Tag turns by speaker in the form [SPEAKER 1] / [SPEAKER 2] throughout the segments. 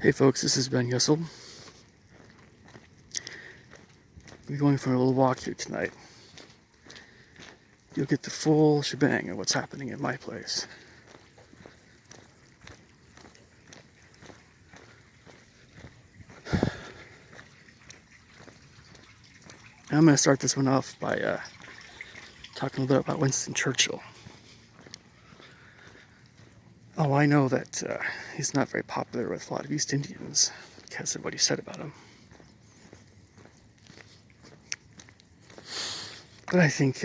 [SPEAKER 1] Hey folks, this is Ben Yussel. We're going for a little walk here tonight. You'll get the full shebang of what's happening at my place. And I'm going to start this one off by talking a little bit about Winston Churchill. Oh, I know that he's not very popular with a lot of East Indians because of what he said about him. But I think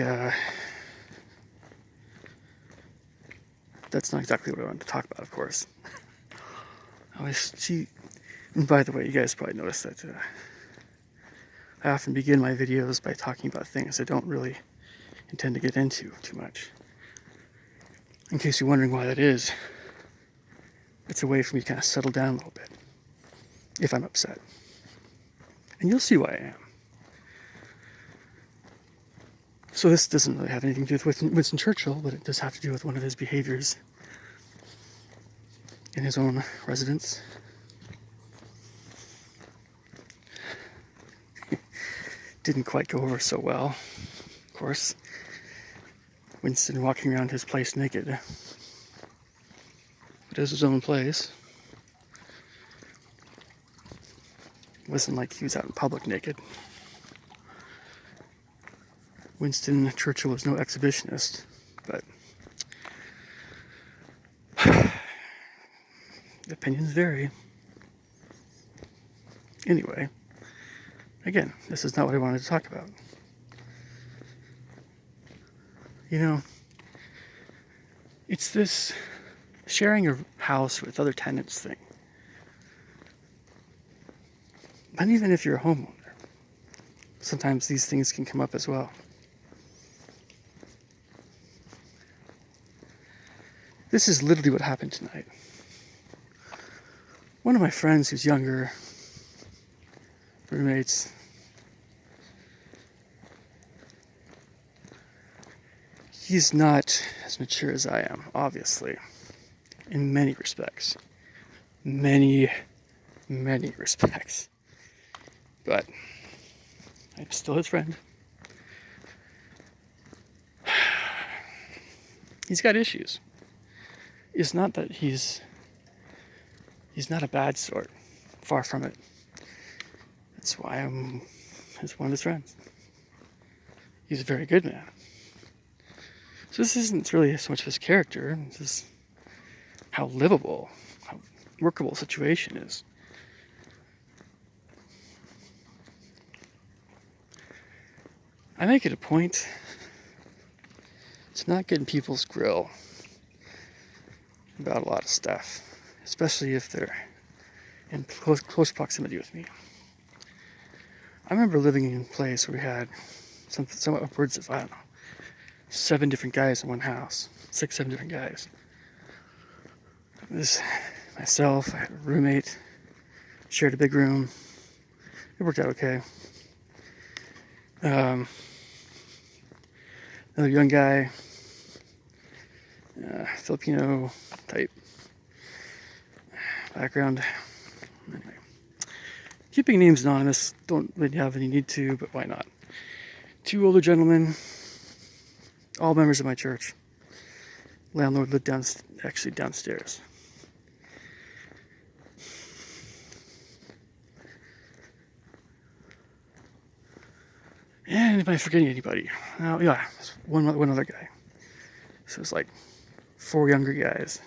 [SPEAKER 1] that's not exactly what I wanted to talk about, of course. And by the way, you guys probably noticed that I often begin my videos by talking about things I don't really intend to get into too much. In case you're wondering why that is, it's a way for me to kind of settle down a little bit if I'm upset. And you'll see why I am. So this doesn't really have anything to do with Winston Churchill, but it does have to do with one of his behaviors in his own residence. Didn't quite go over so well, of course. Winston walking around his place naked. It is his own place. It wasn't like he was out in public naked. Winston Churchill was no exhibitionist, but opinions vary. Anyway, again, this is not what I wanted to talk about. You know, it's this sharing a house with other tenants thing. And even if you're a homeowner, sometimes these things can come up as well. This is literally what happened tonight. One of my friends who's younger, roommates, he's not as mature as I am, obviously, in many respects. Many respects. But I'm still his friend. He's got issues. It's not that he's not a bad sort. Far from it. That's why I'm one of his friends. He's a very good man. So this isn't really so much of his character. This is how livable, how workable the situation is. I make it a point to not get in people's grill about a lot of stuff, especially if they're in close proximity with me. I remember living in a place where we had somewhat upwards of, 7 different guys in one house. 6, 7 different guys. It was myself, I had a roommate, shared a big room. It worked out okay. Another young guy, Filipino type background. Anyway, keeping names anonymous, don't really have any need to, but why not? 2 older gentlemen, all members of my church. Landlord lived downstairs. And am I forgetting anybody? Yeah, one other guy. So it's like 4 younger guys.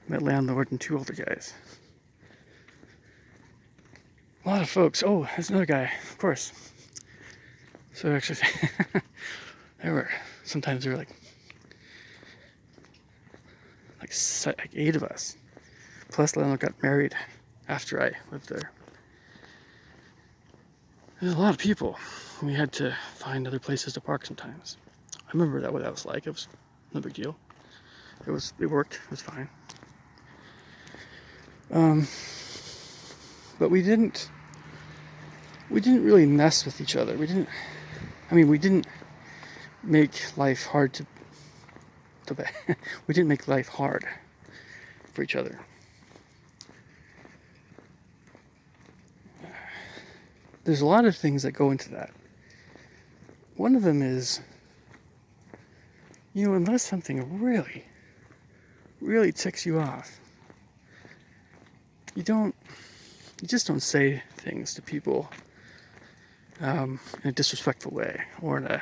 [SPEAKER 1] Met Landlord and 2 older guys. A lot of folks. Oh, there's another guy, of course. So actually, sometimes there were like 8 of us. Plus Landlord got married after I lived there. There's a lot of people. We had to find other places to park sometimes. I remember what that was like. It was no big deal. It worked. It was fine. But we didn't really mess with each other. We didn't make life hard we didn't make life hard for each other. there's a lot of things that go into that. One of them is, unless something really, really ticks you off, you just don't say things to people in a disrespectful way or in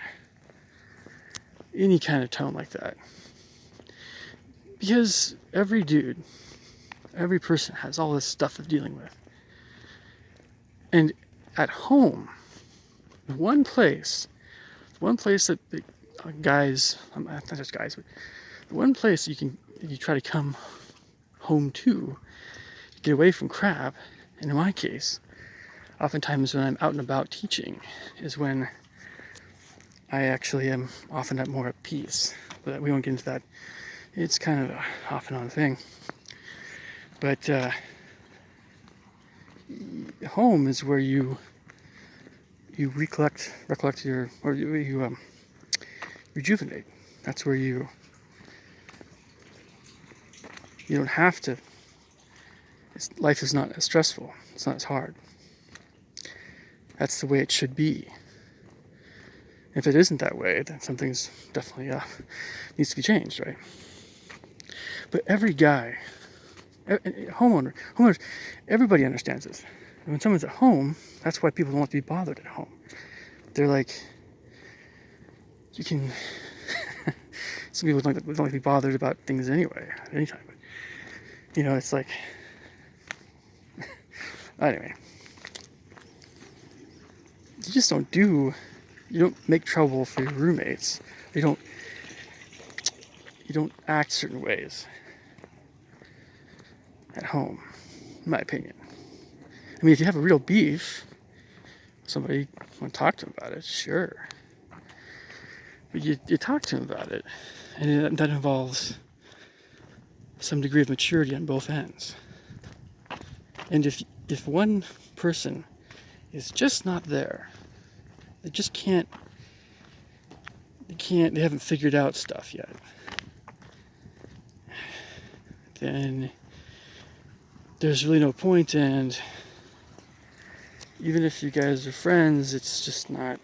[SPEAKER 1] any kind of tone like that. Because every person has all this stuff they're dealing with. And at home, the one place that guys, not just guys, but the one place you try to come home to, get away from crap, and in my case, oftentimes when I'm out and about teaching, is when I actually am often at more at peace. But we won't get into that. It's kind of a off and on thing. But home is where you recollect your, or you rejuvenate. That's where you don't have to. Life is not as stressful. It's not as hard. That's the way it should be. If it isn't that way, then something's definitely needs to be changed, right? But every guy, homeowners, everybody understands this. When someone's at home, that's why people don't want to be bothered at home. They're like, you can. Some people don't like to be bothered about things anyway, at any time. But, it's like. Anyway, you don't make trouble for your roommates. You don't act certain ways at home, in my opinion. I mean, if you have a real beef, somebody want to talk to them about it, sure. But you talk to them about it, and that involves some degree of maturity on both ends. And if one person is just not there, they just can't, they haven't figured out stuff yet, then there's really no point, and even if you guys are friends, it's just not,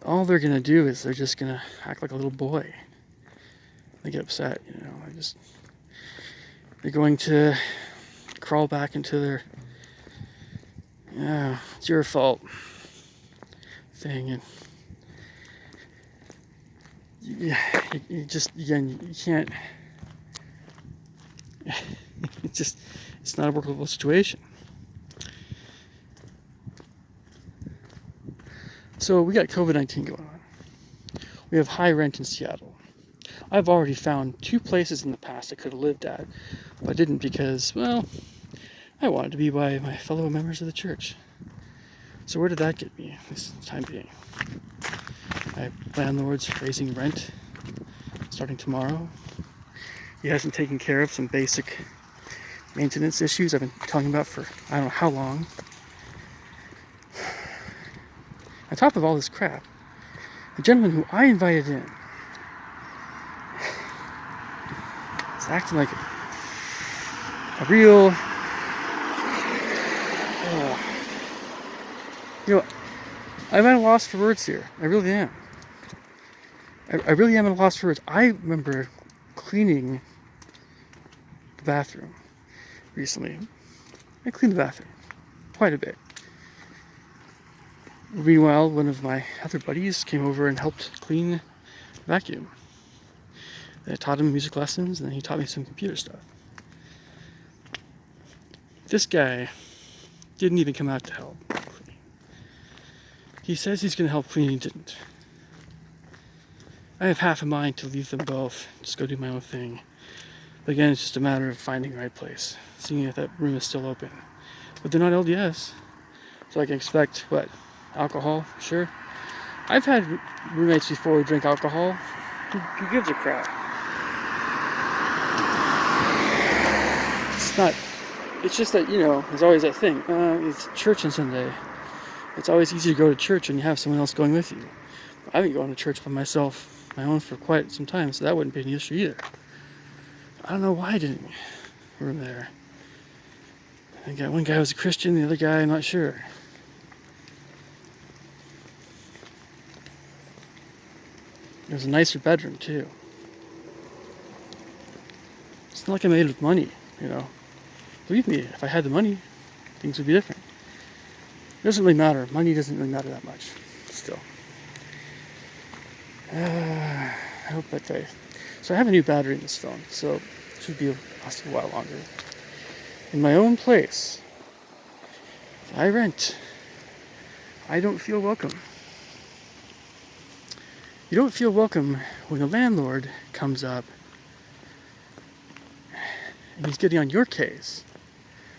[SPEAKER 1] all they're going to do is they're just going to act like a little boy. They get upset, they're going to crawl back into their, it's your fault thing, and you can't, it's not a workable situation. So we got COVID-19 going on. We have high rent in Seattle. I've already found 2 places in the past I could have lived at, but I didn't because, well, I wanted to be by my fellow members of the church. So where did that get me this time being? My landlord's raising rent starting tomorrow. He hasn't taken care of some basic maintenance issues I've been talking about for I don't know how long. On top of all this crap, the gentleman who I invited in is acting like a real, I'm at a loss for words here. I really am. I really am at a loss for words. I remember cleaning the bathroom recently. I cleaned the bathroom quite a bit. Meanwhile, one of my other buddies came over and helped clean the vacuum. I taught him music lessons, and then he taught me some computer stuff. This guy didn't even come out to help clean. He says he's going to help clean, he didn't. I have half a mind to leave them both, just go do my own thing. But again, it's just a matter of finding the right place, seeing if that room is still open. But they're not LDS, so I can expect, alcohol? Sure. I've had roommates before who drink alcohol. Who gives a crap? It's just that, there's always that thing. It's church on Sunday. It's always easy to go to church when you have someone else going with you. I've been going to church by myself, my own, for quite some time, so that wouldn't be an issue either. I don't know why I didn't room there. I got one guy was a Christian, the other guy I'm not sure. It was a nicer bedroom too. It's not like I made it with money, you know. Believe me, if I had the money, things would be different. It doesn't really matter. Money doesn't really matter that much. Still. I hope that day. So I have a new battery in this phone, so it should be lasting a while longer. In my own place, I rent. I don't feel welcome. You don't feel welcome when a landlord comes up and he's getting on your case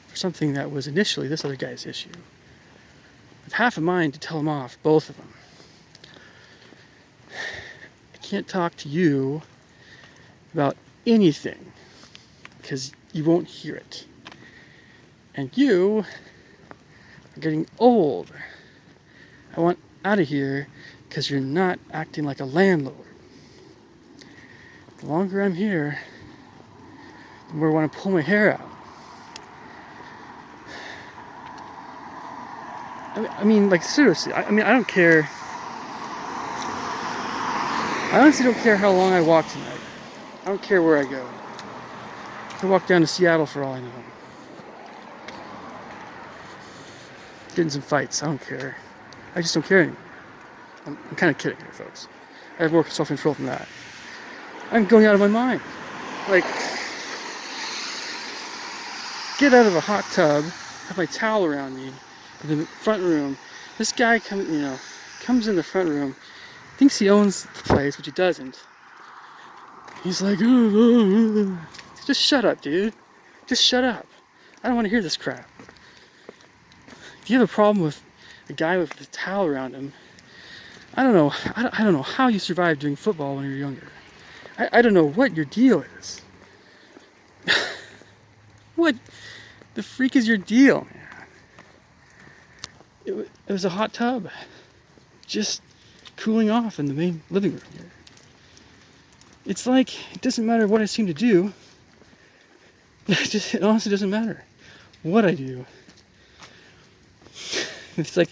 [SPEAKER 1] for something that was initially this other guy's issue. With half a mind to tell him off, both of them. I can't talk to you about anything because you won't hear it. And you are getting old. I want out of here because you're not acting like a landlord. The longer I'm here, the more I want to pull my hair out. I mean, like, seriously, I mean, I don't care. I honestly don't care how long I walk tonight. I don't care where I go. I can walk down to Seattle for all I know. Get in some fights, I don't care. I just don't care anymore. I'm kind of kidding here, folks. I have more self-control than that. I'm going out of my mind. Like, get out of a hot tub, have my towel around me, in the front room. This guy comes in the front room, thinks he owns the place, which he doesn't. He's like, just shut up, dude. Just shut up. I don't want to hear this crap. If you have a problem with a guy with a towel around him, I don't know. I don't know how you survived doing football when you were younger. I don't know what your deal is. What the freak is your deal, man? It was a hot tub, just cooling off in the main living room here. It's like, it doesn't matter what I seem to do. It honestly doesn't matter what I do. It's like,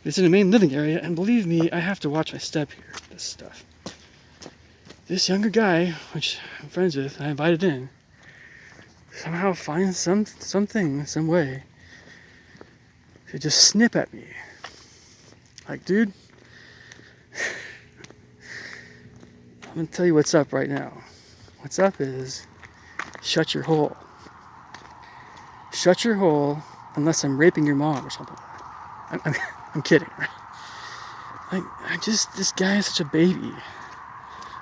[SPEAKER 1] it's in the main living area, and believe me, I have to watch my step here, this stuff. This younger guy, which I'm friends with, I invited in, somehow finds something, some way to just snip at me. Like, dude, I'm gonna tell you what's up right now. What's up is, shut your hole. Shut your hole, unless I'm raping your mom or something. I'm kidding, right? This guy is such a baby.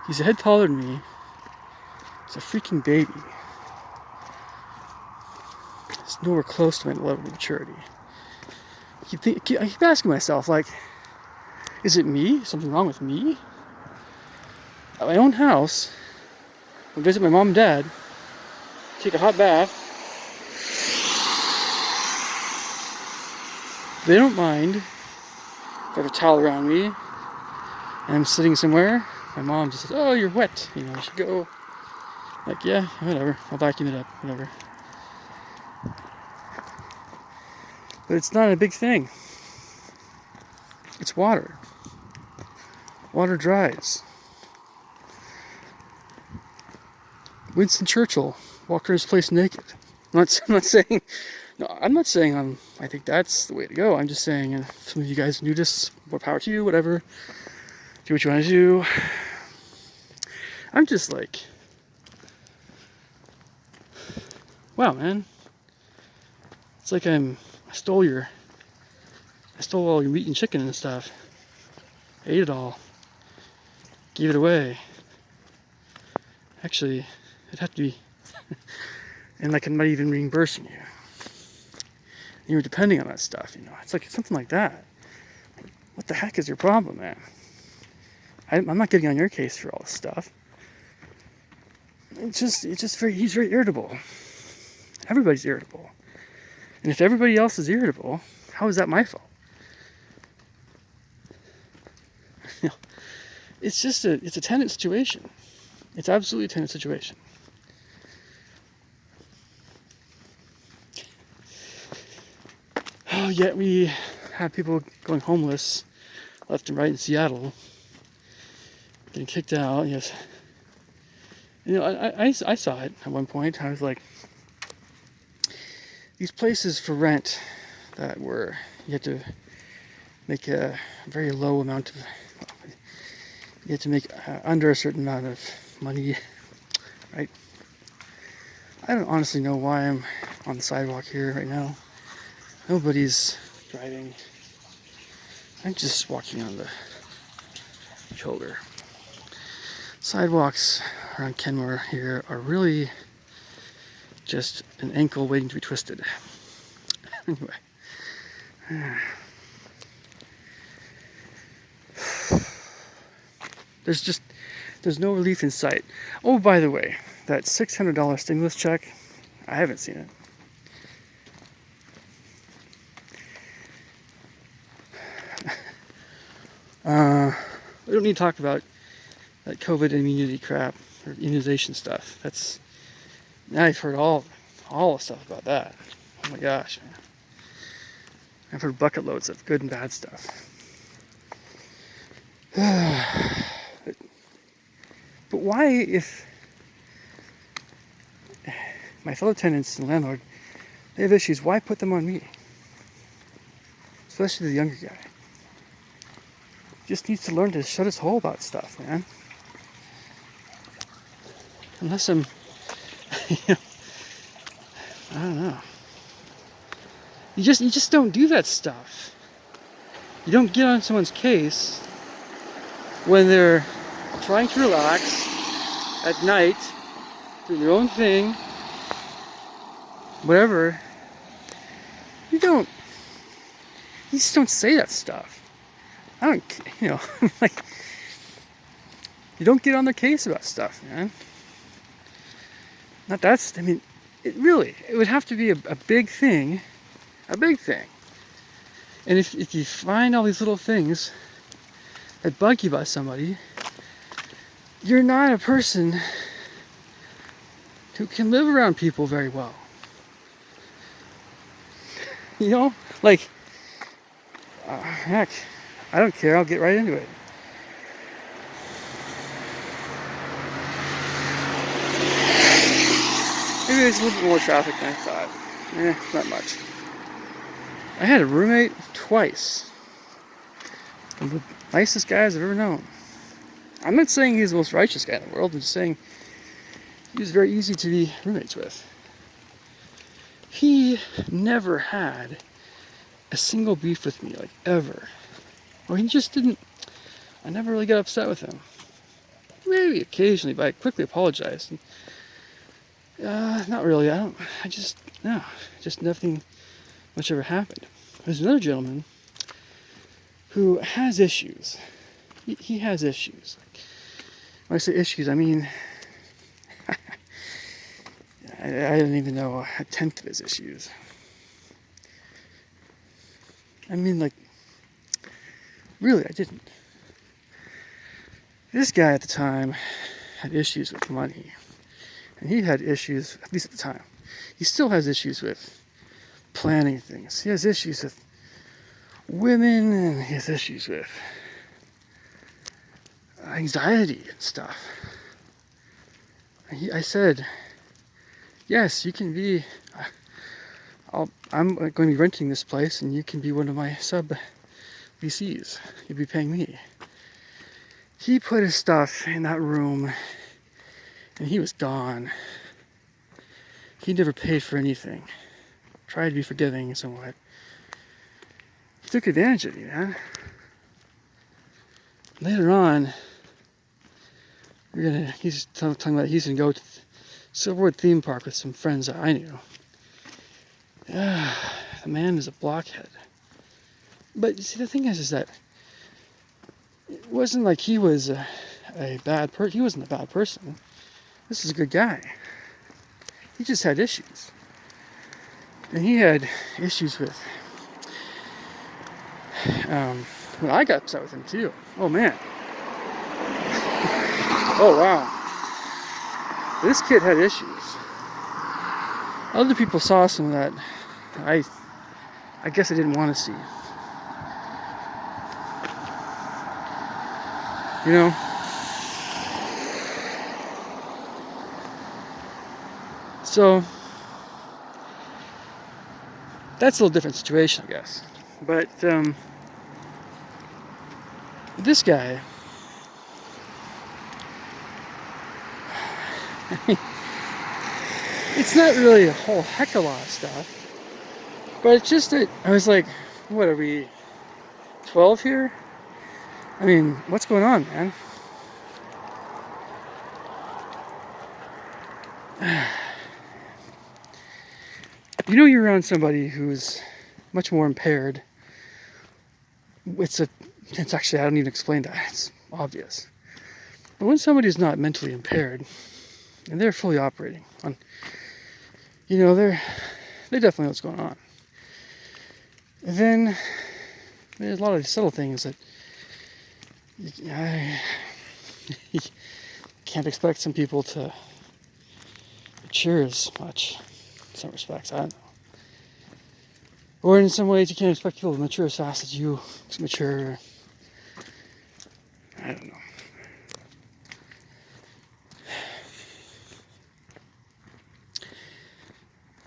[SPEAKER 1] He's a head taller than me. He's a freaking baby. He's nowhere close to my level of maturity. I keep asking myself, like, is it me? Something wrong with me? At my own house, I visit my mom and dad, take a hot bath. They don't mind if I have a towel around me and I'm sitting somewhere. My mom just says, "Oh, you're wet. You should go." Like, yeah, whatever. I'll vacuum it up. Whatever. But it's not a big thing. It's water. Water dries. Winston Churchill walked around his place naked. I'm not saying. No, I'm not saying I think that's the way to go. I'm just saying, if some of you guys knew this, more power to you, whatever. Do what you want to do. I'm just like, wow, man. It's like I stole all your meat and chicken and stuff. Ate it all. Gave it away. Actually, it'd have to be, and like I'm not even reimbursing you. You were depending on that stuff, It's like something like that. What the heck is your problem, man? I'm not getting on your case for all this stuff. He's very irritable. Everybody's irritable. And if everybody else is irritable, how is that my fault? It's a tenant situation. It's absolutely a tenant situation. Yet we have people going homeless left and right in Seattle, getting kicked out. Yes, I saw it at one point. I was like, these places for rent that were, you had to make a very low amount of, you had to make under a certain amount of money, right? I don't honestly know why I'm on the sidewalk here right now. Nobody's driving. I'm just walking on the shoulder. Sidewalks around Kenmore here are really just an ankle waiting to be twisted. Anyway. There's no relief in sight. Oh, by the way, that $600 stimulus check, I haven't seen it. We don't need to talk about that COVID immunity crap or immunization stuff. Now I've heard all the stuff about that. Oh my gosh, man. I've heard bucket loads of good and bad stuff. But why, if my fellow tenants and landlord, they have issues, why put them on me? Especially the younger guy. Just needs to learn to shut his hole about stuff, man. Unless I'm, I don't know. You just don't do that stuff. You don't get on someone's case when they're trying to relax at night, do their own thing, whatever. You just don't say that stuff. I don't, like, you don't get on their case about stuff, man. Not that's, it would have to be a big thing, And if you find all these little things that bug you about somebody, you're not a person who can live around people very well. Like, heck, I don't care, I'll get right into it. Maybe there's a little bit more traffic than I thought. Not much. I had a roommate twice. One of the nicest guys I've ever known. I'm not saying he's the most righteous guy in the world, I'm just saying he was very easy to be roommates with. He never had a single beef with me, like, ever. Or he just didn't, I never really got upset with him. Maybe occasionally, but I quickly apologized. And, not really, just nothing much ever happened. There's another gentleman who has issues. He has issues. When I say issues, I mean, I don't even know a tenth of his issues. I mean, like, really, I didn't. This guy at the time had issues with money. And he had issues, at least at the time. He still has issues with planning things. He has issues with women, and he has issues with anxiety and stuff. I said, yes, you can be, I'm going to be renting this place, and you can be one of my sub-VCs. You'll be paying me. He put his stuff in that room, and he was gone. He never paid for anything. Tried to be forgiving somewhat. He took advantage of me, man. Later on, he's talking about he's gonna go to Silverwood theme park with some friends that I knew. The man is a blockhead. But see, the thing is that it wasn't like he was a bad person. He wasn't a bad person. This is a good guy. He just had issues. And he had issues with, when I got upset with him too. Oh man. Oh wow. This kid had issues. Other people saw some that I I guess I didn't want to see. You know? So, that's a little different situation, I guess. But, this guy, it's not really a whole heck of a lot of stuff, but it's just that I was like, what are we, 12 here? I mean, what's going on, man? You know, you're around somebody who's much more impaired. It's actually, I don't even explain that. It's obvious. But when somebody's not mentally impaired and they're fully operating on, you know, they definitely know what's going on. And then there's a lot of subtle things that I can't expect some people to mature as much in some respects. I don't know. Or in some ways, you can't expect people to mature as fast as you mature. I don't know.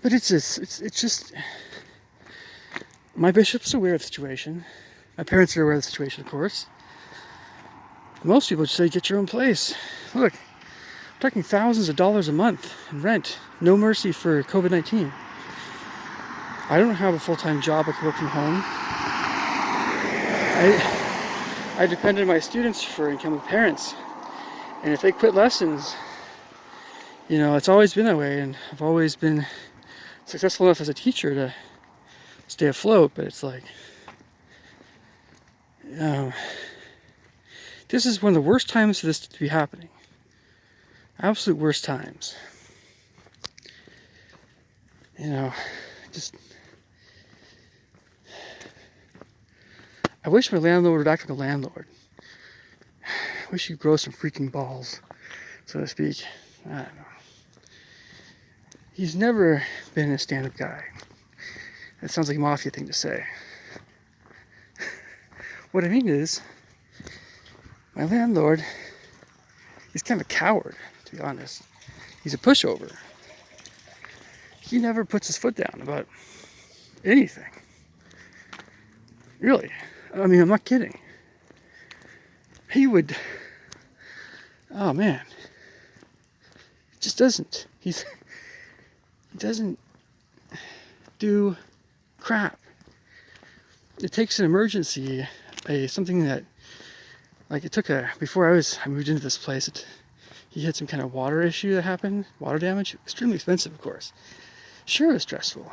[SPEAKER 1] But it's just, my bishop's aware of the situation. My parents are aware of the situation, of course. Most people just say, get your own place. Look, I'm talking thousands of dollars a month in rent. No mercy for COVID-19. I don't have a full-time job. I can work from home. I depend on my students for income with parents. And if they quit lessons, you know, it's always been that way. And I've always been successful enough as a teacher to stay afloat. But it's like, this is one of the worst times for this to be happening. Absolute worst times. You know, just... I wish my landlord would act like a landlord. I wish he'd grow some freaking balls, so to speak. I don't know. He's never been a stand-up guy. That sounds like a mafia thing to say. What I mean is, my landlord, he's kind of a coward, to be honest. He's a pushover. He never puts his foot down about anything. Really. I mean, I'm not kidding. He would... Oh, man. He just doesn't. He doesn't do crap. It takes an emergency, something that... Like, it took before I moved into this place, he had some kind of water issue that happened. Water damage. Extremely expensive, of course. Sure, it's stressful.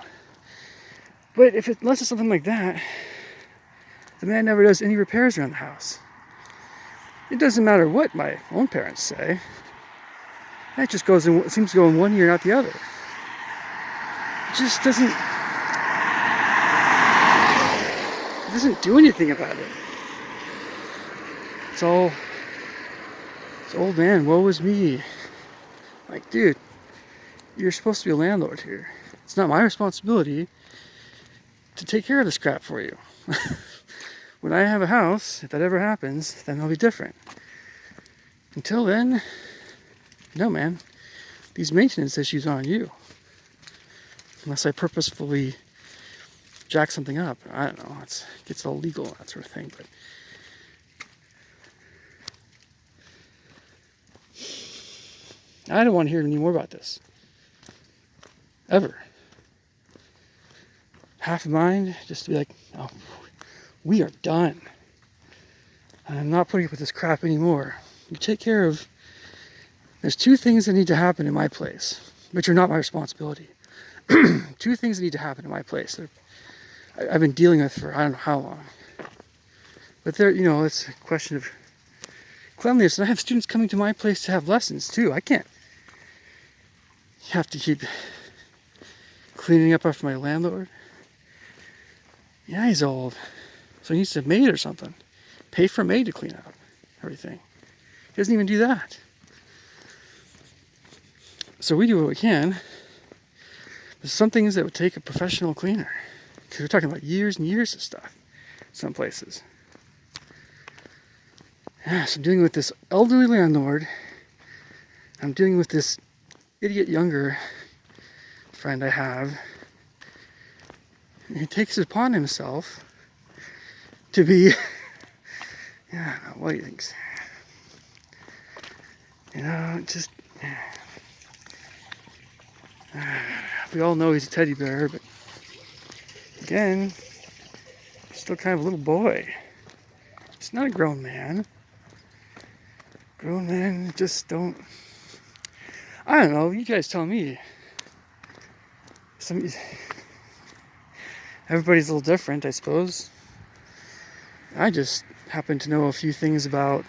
[SPEAKER 1] But unless it's something like that... The man never does any repairs around the house. It doesn't matter what my own parents say. That just seems to go in one ear, not the other. It just doesn't do anything about it. It's old man, woe is me. Like, dude, you're supposed to be a landlord here. It's not my responsibility to take care of this crap for you. When I have a house, if that ever happens, then it'll be different. Until then, no, man. These maintenance issues are on you. Unless I purposefully jack something up. I don't know. It gets all legal, that sort of thing. But I don't want to hear any more about this. Ever. Half of mine, just to be like, oh, we are done. I'm not putting up with this crap anymore. You take care of... There's two things that need to happen in my place, which are not my responsibility. Two things that need to happen in my place. I've been dealing with for I don't know how long. But it's a question of cleanliness. And I have students coming to my place to have lessons too. I can't have to keep cleaning up after my landlord. Yeah, he's old. So he needs a maid or something. Pay for a maid to clean up everything. He doesn't even do that. So we do what we can. There's some things that would take a professional cleaner. Because we're talking about years and years of stuff, some places. Yeah, so I'm dealing with this elderly landlord. I'm dealing with this idiot younger friend I have. And he takes it upon himself to be, yeah, what do you think? You know, just, we all know he's a teddy bear, but again, he's still kind of a little boy. He's not a grown man. Grown men just don't, I don't know, you guys tell me. Everybody's a little different, I suppose. I just happen to know a few things about,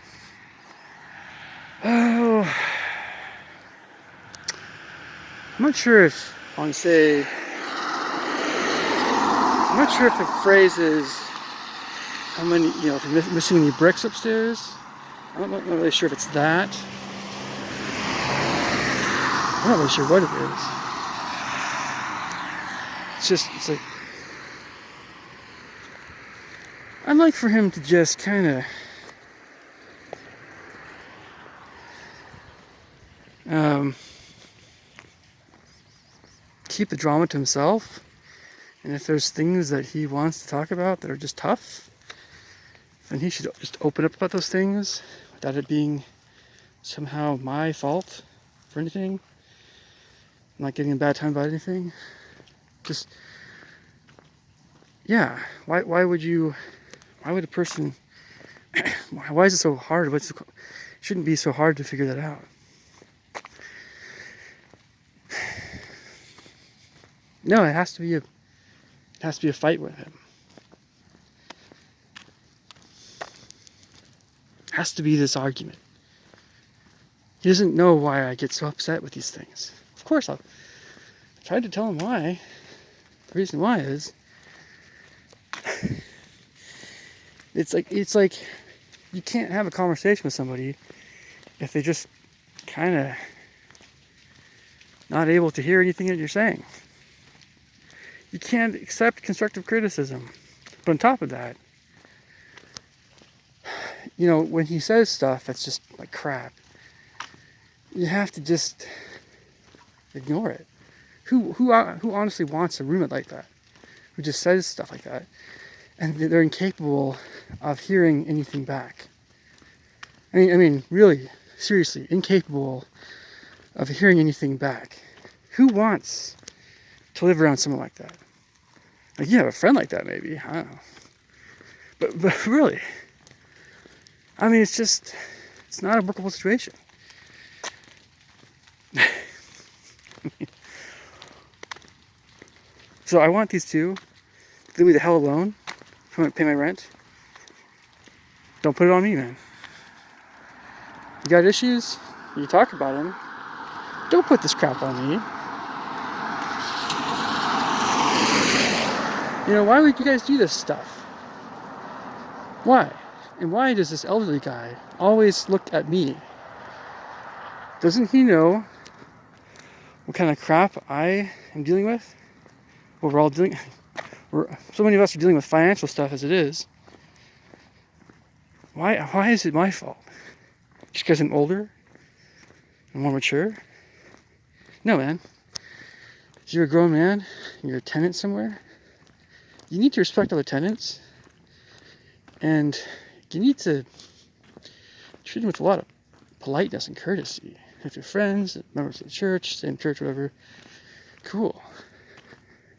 [SPEAKER 1] I'm not sure if I'm not sure if the phrase is how many, you know, if you're missing any bricks upstairs. I'm not really sure if it's that. I'm not really sure what it is. It's like, I'd like for him to just kind of keep the drama to himself. And if there's things that he wants to talk about that are just tough, then he should just open up about those things without it being somehow my fault for anything. I'm not getting a bad time about anything. Just, yeah, why would a person, why is it so hard? It shouldn't be so hard to figure that out. No, it has to be a fight with him. It has to be this argument. He doesn't know why I get so upset with these things. Of course, I tried to tell him why. The reason why is, it's like you can't have a conversation with somebody if they just kind of not able to hear anything that you're saying. You can't accept constructive criticism. But on top of that, you know, when he says stuff that's just like crap, you have to just ignore it. Who honestly wants a roommate like that? Who just says stuff like that, and they're incapable of hearing anything back? I mean, really, seriously, incapable of hearing anything back. Who wants to live around someone like that? Like, you have a friend like that, maybe. I don't know. But really, I mean, it's not a workable situation. So I want these two to leave me the hell alone. If I'm gonna pay my rent, don't put it on me, man. You got issues? You talk about them. Don't put this crap on me. You know, why would you guys do this stuff? Why? And why does this elderly guy always look at me? Doesn't he know what kind of crap I am dealing with? Well, so many of us are dealing with financial stuff as it is. Why is it my fault? Just because I'm older and more mature? No, man. If you're a grown man and you're a tenant somewhere, you need to respect other tenants, and you need to treat them with a lot of politeness and courtesy. If you're friends, members of the church, same church, whatever, cool.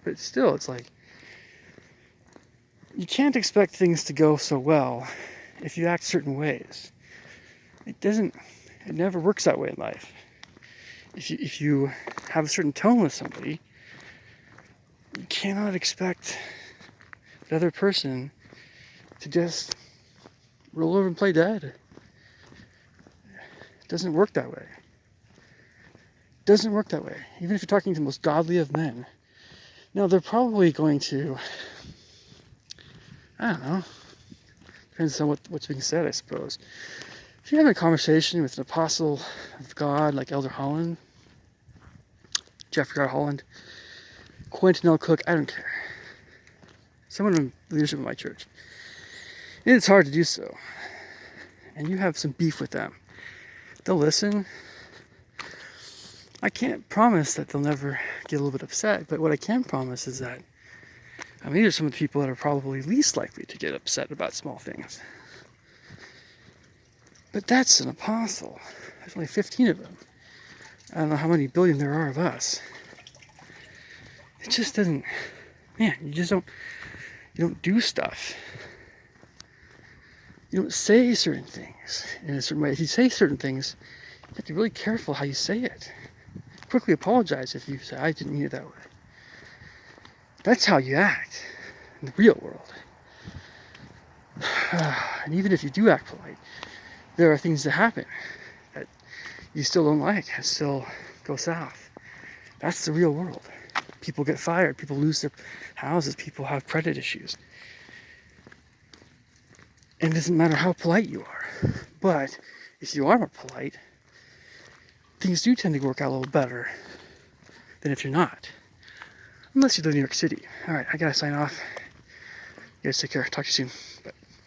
[SPEAKER 1] But still, it's like, you can't expect things to go so well if you act certain ways. It never works that way in life. If you have a certain tone with somebody, you cannot expect the other person to just roll over and play dead. It doesn't work that way. It doesn't work that way. Even if you're talking to the most godly of men. No, they're probably going to, I don't know, depends on what's being said, I suppose. If you're having a conversation with an apostle of God like Elder Holland, Jeffrey R. Holland, Quentin L. Cook, I don't care. someone in leadership of my church. And it's hard to do so. And you have some beef with them. They'll listen. I can't promise that they'll never get a little bit upset, but what I can promise is that these are some of the people that are probably least likely to get upset about small things. But that's an apostle. There's only 15 of them. I don't know how many billion there are of us. It just doesn't, man, you don't do stuff. You don't say certain things in a certain way. If you say certain things, you have to be really careful how you say it. Quickly apologize if you say, I didn't mean it that way. That's how you act in the real world. And even if you do act polite, there are things that happen that you still don't like, that still go south. That's the real world. People get fired, people lose their houses, people have credit issues. And it doesn't matter how polite you are. But if you are more polite, things do tend to work out a little better than if you're not. Unless you live in New York City. Alright, I gotta sign off. You guys take care. Talk to you soon. Bye.